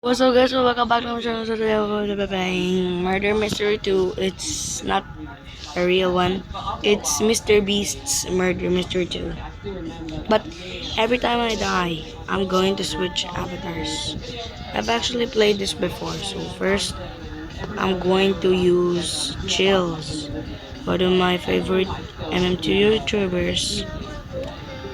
What's up guys, welcome back to my channel. Today we're playing Murder Mystery 2. It's not a real one. It's Mr. Beast's Murder Mystery 2. But every time I die, I'm going to switch avatars. I've actually played this before. So first, I'm going to use Chills, one of my favorite MM2 YouTubers.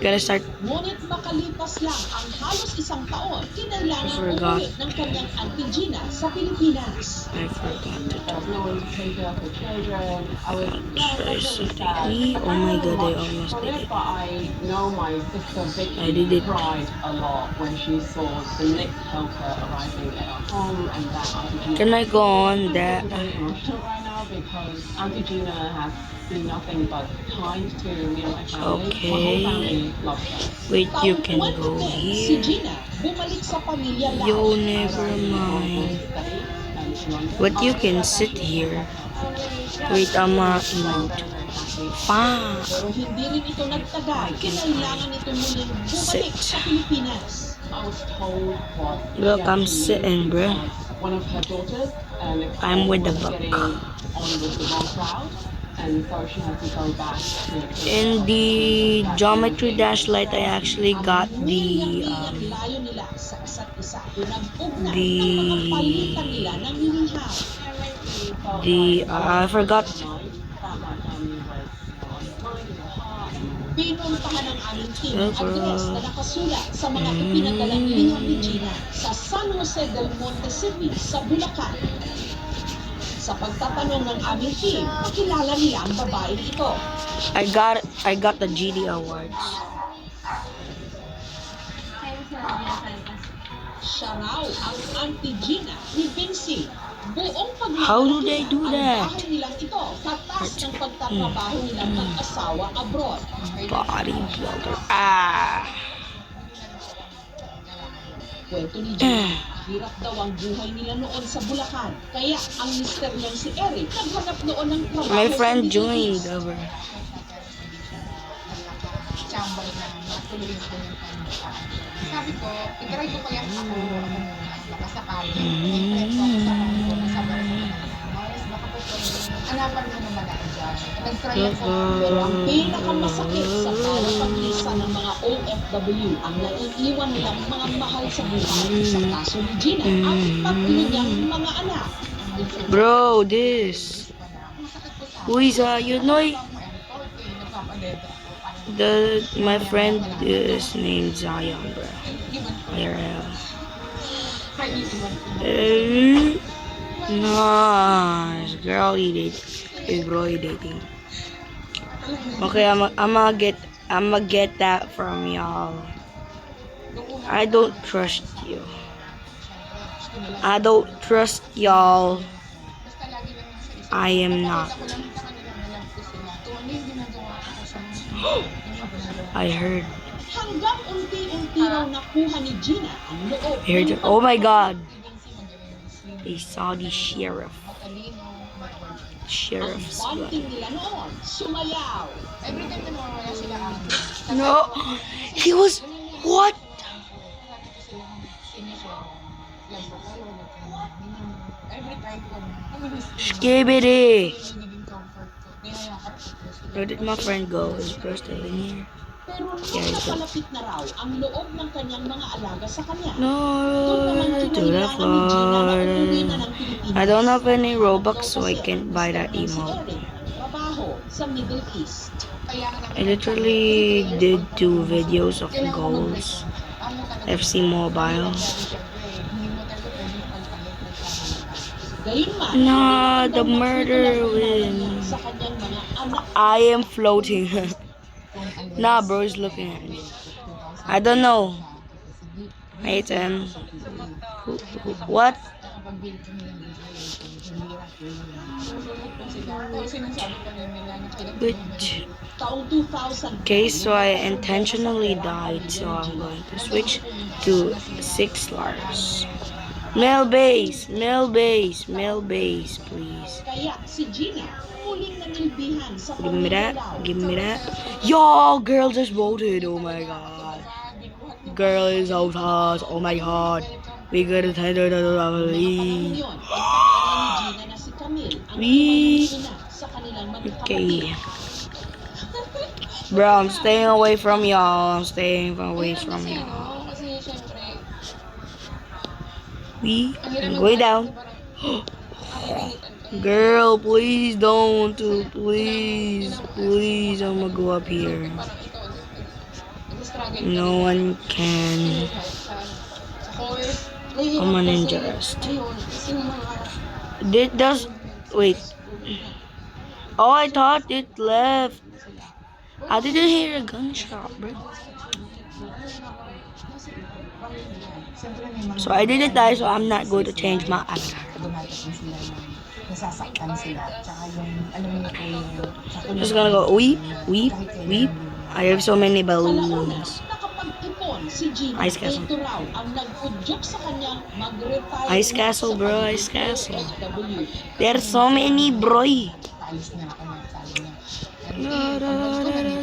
Gotta start. Ngunit makalipas lang ang halos isang taon, kinailangan Forgot. umuwi ng kanyang Auntie Gina sa Pilipinas. I forgot to talk. No one to take care of the children. Try something. Oh my god, I almost did it. But I know my sister I Vicky did it. cried a lot when she saw the next helper arriving at our home and that Auntie Gina. Can I go on that? I'm very emotional right now because Auntie Gina has been nothing but kind to me and my family. Okay. My whole family loves her. Wait, you Taong can go 2010, si here. Gina bumalik sa pamilya Yo, Lau. never mind. But you can sit here. Wait, emote. Pa! Pero hindi rin ito nagtagal, kinailangan ito muling bumalik Sit. sa Pilipinas. I was told what Look, I'm she sitting, bruh. one of her daughters and I'm with the was book. getting on with the wrong crowd, and so she had to go back to In the Geometry Dash Light, I actually got the Miliyang layo nila sa isa't isa. Pinag-ugnan the- ng mga palitan nila ng liham. I forgot. Pinuntahan ng aming team ang Okay. address na nakasulat sa mga ipinadalang liham ni Gina sa San Jose del Monte City sa Bulacan. Sa pagtatanong ng aming team, nakilala nila ang babaeng ito. I got the GD awards. Siya raw ang Auntie Gina ni Vinci. Buong pagmamahal How do they do ang that? bahay nilang ito, katas ng pagtatrabaho nilang mag-asawa abroad. Bodybuilder. Ah. Kwento ni Gina, hirap daw ang buhay nila noon sa Bulacan. Kaya ang mister niyang si Eric naghanap noon ng trabaho My sa friend Middle joined East. over. Chambay na matuloy na po yung kanya. Sabi ko, itry ko kaya ako muna, baka sakali. May friend ko sa mga ko, sabi ko, Mars, baka po pwede. Hanapan mo naman ako dyan. Nag-try ako. Pero ang pinakamasakit sa bawat paglisa ng mga OFW ang naiiwan nilang mga mahal sa buhay. Sa kaso ni Gina, ang tatlo niyang mga anak. Bro, this. Who is you know my friend is named Zion, bro. IRL. Nice girl, is bro dating. Okay, I'ma get that from y'all. I don't trust you. I don't trust y'all. I am not. I heard. Hanggang unti-unti raw nakuha ni Gina ang loob. I heard. Oh my God! A Saudi sheriff. Ang Sheriff's blood. bonding nila noon, sumayaw. Every time na mawawala sila No, he was what? every time ko, Skibidi. nagiging comfort ko. Kaya yung heart ko, Where did my friend go? Is bro still in here? Pero nung Yeah, ito. napalapit na raw ang loob ng kanyang mga alaga sa kanya, No, doon naman to the kinailangan ni Gina na umuwi na floor. ng Pilipinas. I don't have any Robux, so I Kasi can't buy that si emote. Eric, trabaho sa Middle East. kaya nga I literally did 2 videos of goals. FC Mobile. Gayunman, Nah, hindi the naman murder nakita wins. sa kanyang mga anak. I am floating. Nah, bro is looking at me. I don't know. Nathan. What? Which? Taong 2000, Okay, so I intentionally died, so I'm going to switch to 6 stars. Male base, please. kaya si Gina muling nanilbihan sa Give me that, pamilya give me that. Yo, girl just voted, oh my god. Girl is out hot, oh my god. We got it. Noong mga panahon yun, pagpapala ni Gina na si Camille ang We- ina sa kanilang magkakapatid. Okay. Bro, I'm staying away from y'all. I'm staying away Mahirap from kasi, y'all. no? Kasi syempre, I'm going down. Girl, please don't. Please. Please, I'm gonna go up here. parang ikaw, nag-struggle ka No rin. one can. Sa course, I'm a ninja rest. ngayon, kasi yung mga Did does wait? Oh, I thought it left. I didn't hear a gunshot, bro. Siyempre may mga So I didn't die, so I'm not going to change my avatar. gumagawa sila ng nasasaktan sila. Tsaka yung, alam mo po yung sa Just gonna go weep, weep, weep. I have so many Alauna, balloons. nakapag-ipon si Gina. Ice Castle. Ito raw ang nag-udyok sa kanyang mag-retire Ice na Castle, sa bro, pagiging Ice Castle. OFW. There's so many, bro. paalis na ako ng sabi niya.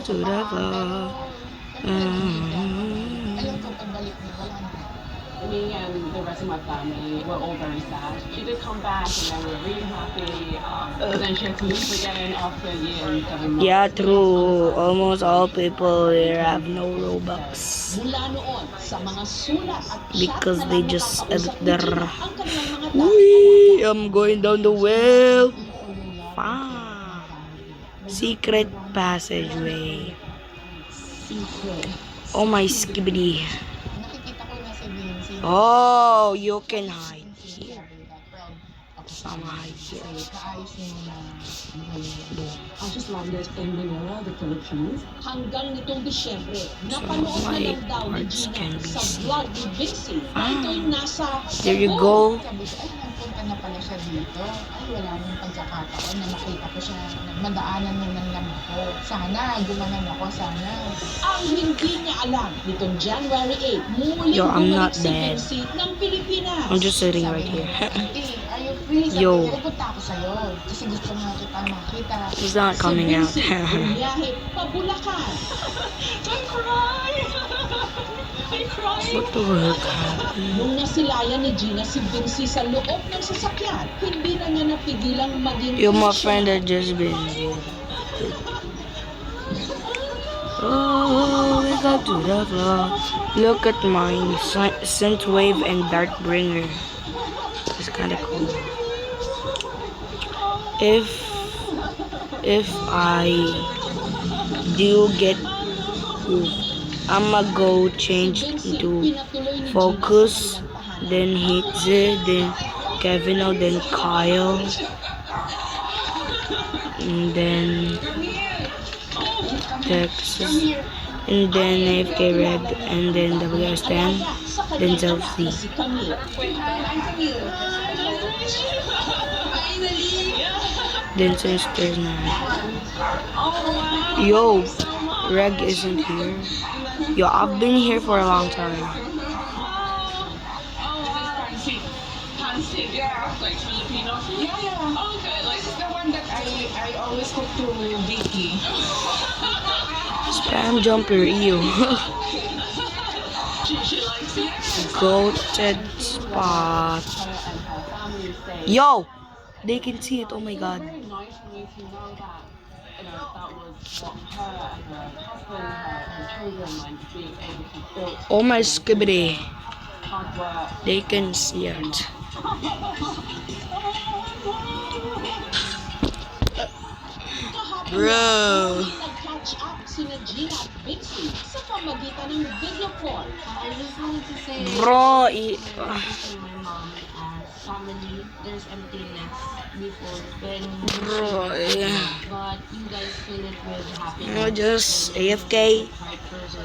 To the floor. Alam ko, pagbalik niya, wala na. Me and the rest of my family were all very sad. She did come back and then we were really happy. But then she had to leave again after a year and 7 months. Yeah, true. Almost all people here have no Robux. Mula noon sa mga sulat at chat Because na they lang just nakakausap ni their- Gina ang kanilang mga dating Wee! I'm going down the well. Ah. Secret passageway. Oh my skibidi. Nakikita ko na si Vinci. Oh, you can hide here. Some hide here. Kaayos niya na I just landed in Manila, the Philippines. hanggang nitong Disyembre. Napanood na my lang daw ni parts Gina can be sa seen. vlog ni Vinci na ito'y nasa There you Cebu. go. sabi ko, ay, nagpunta na pala siya dito. Ay, wala nang pagkakataon na makita ko siya. Madaanan mo man lang ako. Sana, gumanan ako, sana. Ang hindi niya alam, nitong January 8, muling Yo, I'm not bumalik si dead. Vinci ng Pilipinas. I'm just sitting right here. Auntie, are you free? Sabi Yo. niya, pupunta ako sa'yo. Kasi gusto nga kita makita. He's not coming out. Si Vinci, bumiyahe pa Bulacan. What the heck happened? Nung nasilayan ni Gina si Vinci sa loob ng sasakyan, hindi na niya napigilang maging Yo, my emotional. friend had just been. Oh, we got to the floor. Look at mine. Synthwave and Darkbringer. It's kind of cool. If I do get, I'ma go change into Focus, then Hitze, then Kevino, then Kyle, and then Texas, and then AFK Red, and then WS10, then Zelfie. Si Camille. Then Sisters 9. Yo, Reg isn't here. Yo, I've been here for a long time. Yeah, this is the one that I always cook to Vicky. Spam jumper, ew. Goated spot. Her and her family stay. Yo, they can see it. Oh my god. Very nice for me to know that, that was what her and her husband, her children, like being able to build Oh my skibbity. hard work. They can see it. Bro. Nag-catch up sina Gina at Vinci sa pamagitan ng video call. I just wanted to say, Bro, to my mom as family, there's emptiness before when bro, yeah. but you guys fill it with happiness. Just AFK. Right person.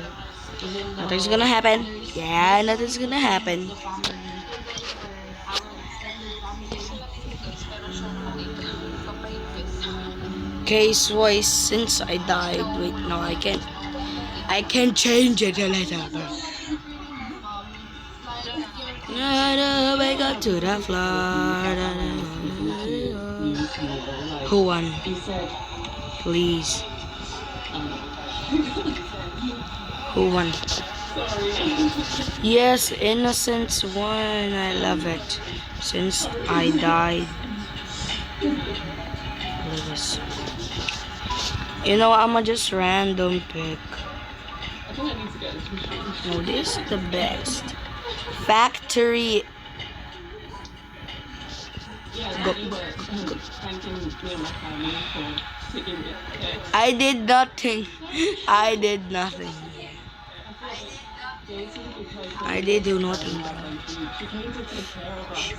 Even though Nothing's gonna happen. Yeah, nothing's gonna happen. the family, our extended family, Case wise, since I died, wait, no, I can't. I can change it a little bit. Wake up to the floor. Who won? He said, Please. Who won? Sorry. Yes, Innocence 1. I love it. Since I died. Lewis. You know, I'ma just random pick. I think I need to get a tissue. No, this is the best. Factory. Yeah, Go. you were thanking me and my family for taking me text. I did nothing. I did nothing. Daisy, because I did do nothing. she came to take care of us.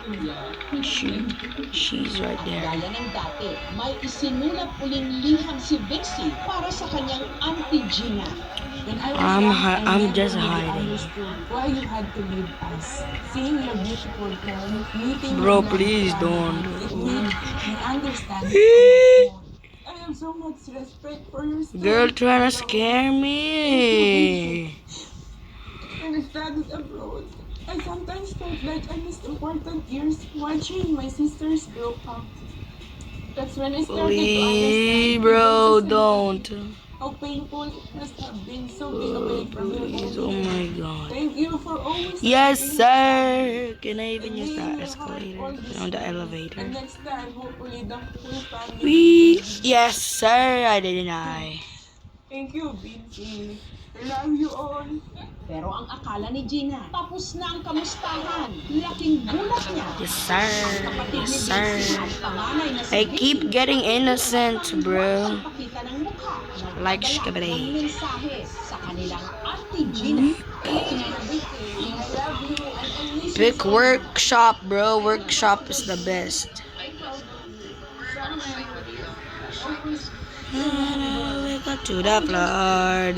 Yeah. She's right there. Gaya ng dati, may isinulat uling liham si Vixie para sa kanyang Auntie Gina. When I was I'm young, hi- I I'm never just really hiding. understood why you had to leave us. Seeing your beautiful home, meeting Bro, your please loved don't. family, it made me understand so much more. I have so much respect for your story. Girl trying to scare me. When I studied abroad, I sometimes felt like I missed important years watching my sisters grow up. That's when I started to Please, understand bro, even don't. how painful it must have been soaking away from your Please, home. oh my god. Thank you for always Yes, supporting sir. Can I even and use laying the your heart escalator? on this On the journey. elevator? And next time, hopefully the whole family. We. Yes, sir. I didn't die. Thank you, Vincent. I love you all. Pero ang akala ni Gina, tapos na ang kamustahan. Laking gulat niya. Yes, sir. Kapatid Yes, ni sir. Vixie at panganay na si I Vicky, keep getting innocent, bro. ipakita ng mukha, Like nagpadala Shkabade. ng mensahe sa kanilang Auntie Gina. Pick workshop, bro. Workshop is the best. To the floor.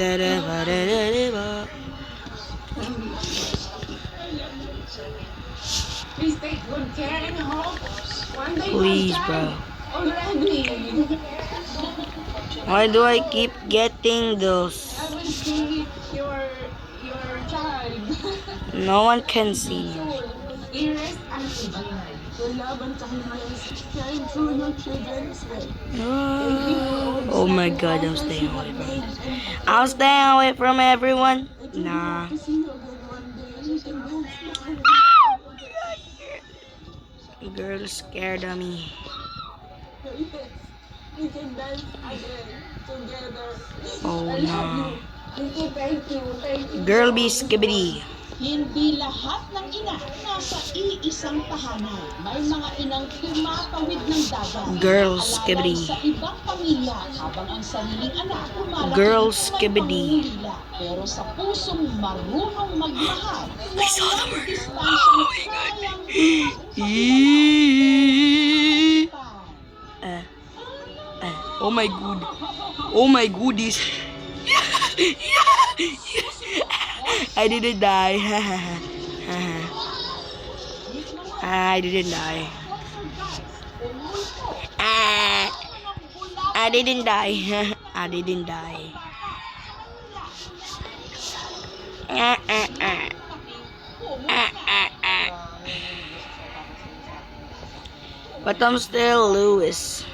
Please take good care and hope one day Please, you'll bro. die already. Why do I keep getting those? I will see your child. No one can see me. Dearest Auntie Gina, your love and kindness shine through your children as well. Oh my god, I'm staying away from it. I'm staying away from everyone. Nah. To see you again one day and we can dance. Girl scared of me. Yes, we can dance again together. Oh I love no. you. Thank you. Thank you. Girl be skibbity. Hindi lahat ng ina nasa iisang tahanan. May mga inang tumatawid ng dagat. Girl Alalay skibbity. sa ibang pamilya habang ang sariling anak lumalaki Girl may skibbity. pangungulila. Pero sa pusong marunong magmahal, I saw the walang word. distansyang Oh my God. kayang Oh my god. Oh my goodies. I didn't die. I didn't die. I didn't die. I didn't die. But I'm still Lewis.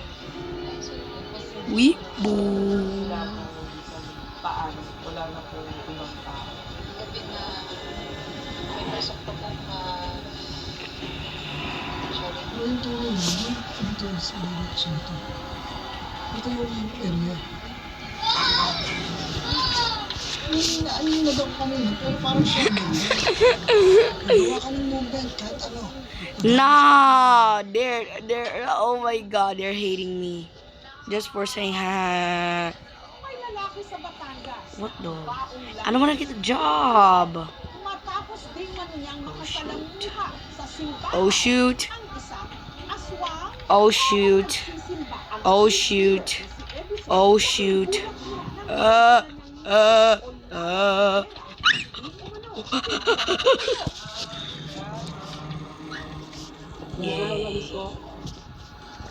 Weep boo. Paano? Wala na po ibang tao. Gabi na may pasok pa pong Ano daw kami, pero parang siya. Nah, they're, oh my god, they're hating me. Just for saying, ha. May lalaki sa Batangas. What the? Baong I don't wanna get a job. matapos din man niyang makasalamuha sa simbahan. Oh shoot. Ang isa, aswang. Oh shoot. Nagsisimba. Ang Oh shoot. Oh shoot. Uh. Yeah.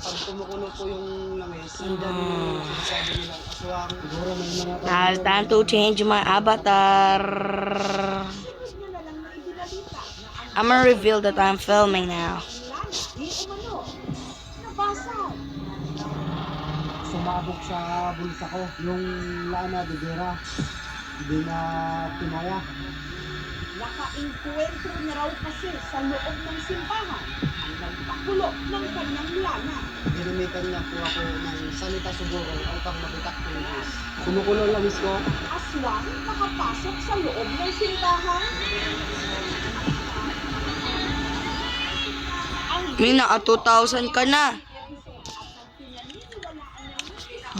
Pag kumukulo po yung langis, nandyan yung sinasabi nilang aswang. Siguro may mga Now it's time to change my avatar. I'm gonna reveal that I'm filming now. Di umano. Nabasag. sumabog sa bulsa ko, yung lana de Vera. Hindi na pinaya. Nakainkwentro niya raw kasi sa loob ng simbahan ang nagpakulo ng kanyang lana. Ginamitan niya po ako ng salita siguro upang mabitak ko yung Diyos. Kumukulo lang ko. Aswang nakapasok sa loob ng simbahan. May naka 2,000 ka na.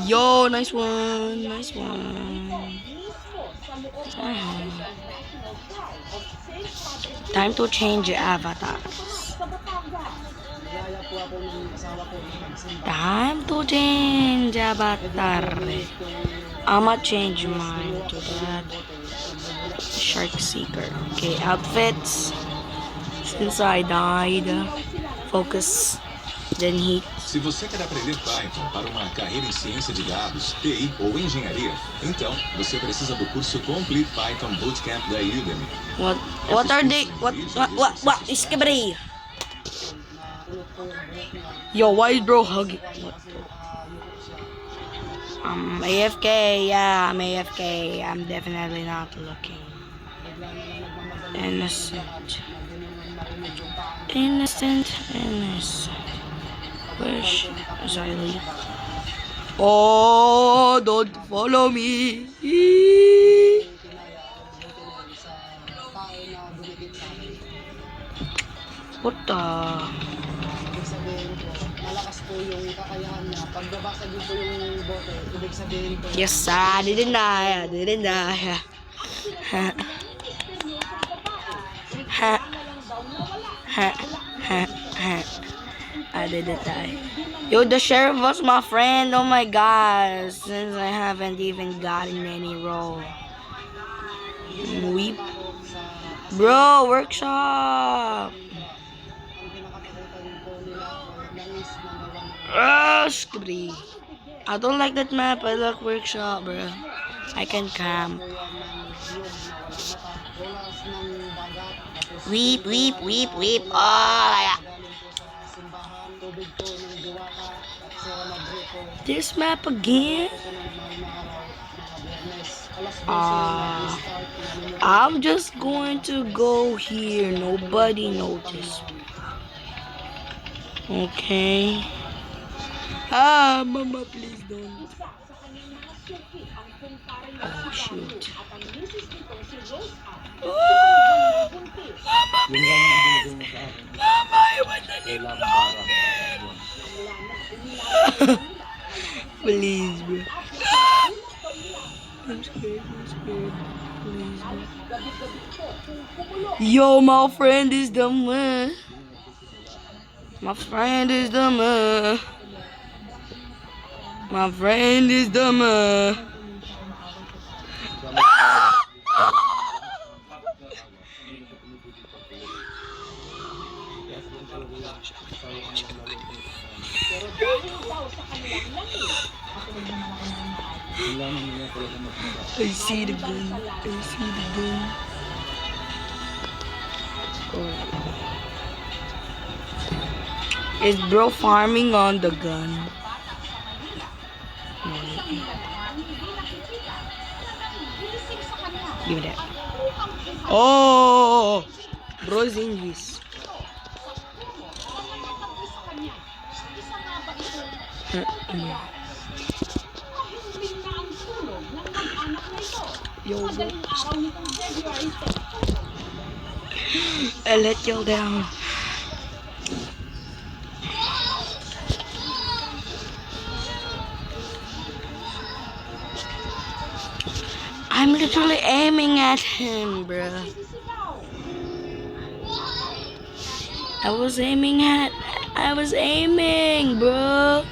Yo, nice one. Nice one. Time to change your avatar. Nagaya po ako ng asawa ko ng magsimba. Time to change avatar. I'ma change mine to that. Shark Seeker. Okay, outfits. Since I died. Focus. Then heat. Se você quer aprender Python para uma carreira em ciência de dados, TI ou engenharia, então você precisa do curso Complete Python Bootcamp da Udemy. What are they? What is Kibri? Yo, why is bro hugging? AFK, yeah, I'm AFK. I'm definitely not looking. Innocent. Innocent. Wish as I leave. Oh, don't follow me. What the? Ibig sabihin po, malakas po yung kakayahan niya. Pag nabasa din po yung bote, ibig sabihin po, Yes, I didn't die. I didn't die. Yo, the sheriff was my friend. Oh my god. Since I haven't even gotten any role. Weep. Bro, workshop. Scooby. I don't like that map. I like workshop, bro. I can camp. Weep. Oh, yeah. This map again? I'm just going to go here. Nobody noticed. Okay. Mama, please don't. Oh, shoot. Oh! Mama, iwan na ni Please, bro. I'm scared. Please, bro. Yo, my friend is the man. My friend is the man. My friend is the man. I see the gun. Oh. Is bro farming on the gun? Give me that. Oh, bro's English. Yo, bro. I let y'all down. I'm literally aiming at him, bruh. I was aiming, bro.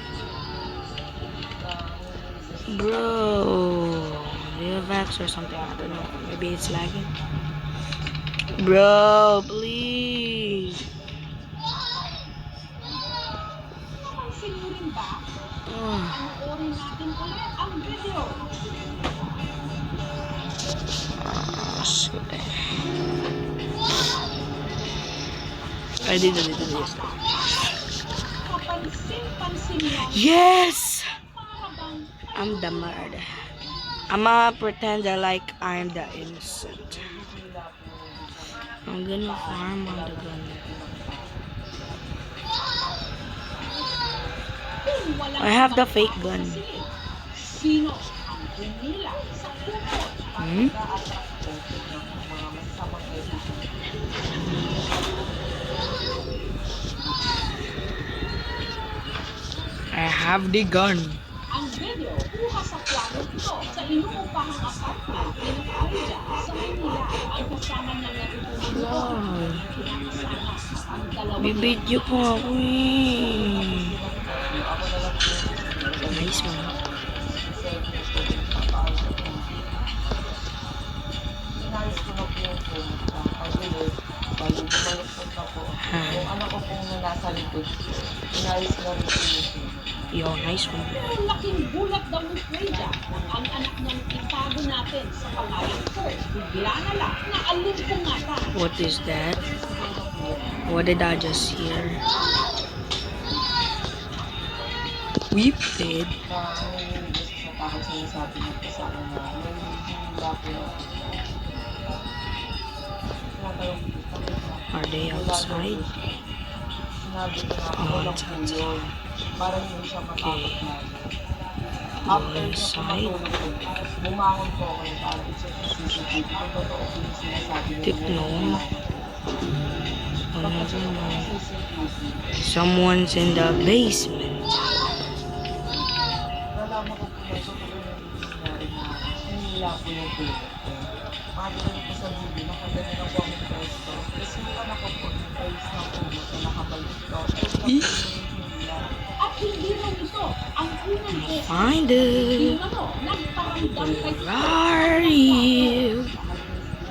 Bro. Do you have X or something? I don't know. Maybe it's lagging. Bro, please. I did it yesterday. Yes! I'm the murder. I'ma pretend that like I'm the innocent. I'm gonna farm on the gun. Kung walang I have the ibang fake tao gun. sa silid, sino ang humila sa kupot? Hmm? I have the gun. Ang video kuha sa kwarto ito sa inuupahang apartment ni Freja sa Manila. Ang kasama niyang natutulog doon. Kinakasama ang dalawang Bibidyo ko ako eh. Nice one. Inayos ko na po yung phone. Pag-ulit, bago bumaluktot na po. Yung anak ko pong na nasa likod. Inayos na rin po yung phone. Yo, nice one. Ang laking bulat daw ni Freja ang anak niyang itago natin sa pangalang Kurt. Bigla na lang na alimpungatan. What is that? What did I just hear? Weep did. Na may gusto sa takot sinasabi niya po sa akin na may hula po na tinatanong ko Are they outside? sinabi ko na Oh, walang po yun. Para hindi siya matakot na. After niya po Inside. matulog ko, bumangon po ako para i-check yung CCTV kung totoo po yung sinasabi niya. Tip no. Pagka-check ko Another yung one. CCTV, Someone's in the basement. nalaman ko po na totoo yung nangyari na hinila po yung tulog ko. Makagaling po sa video, nakagaling na po akong pwesto. Tapos yung anak ko po, yung ayos na po na nakabalik ko. At hindi raw ito ang unang beses Find it. yung nagparamdam kay Where are you?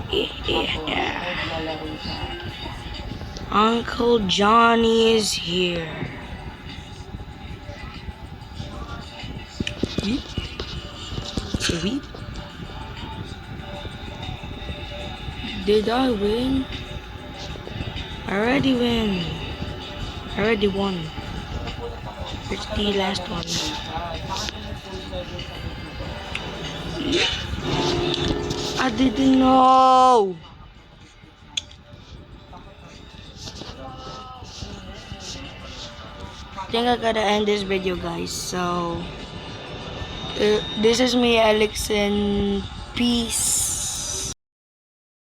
Yeah. Naglalaro siya. Uncle Johnny is here. Weep. Weep. Did I win? I already win. I already won. It's the last one. I didn't know. I think I gotta end this video, guys. So, this is me, Alex, and peace.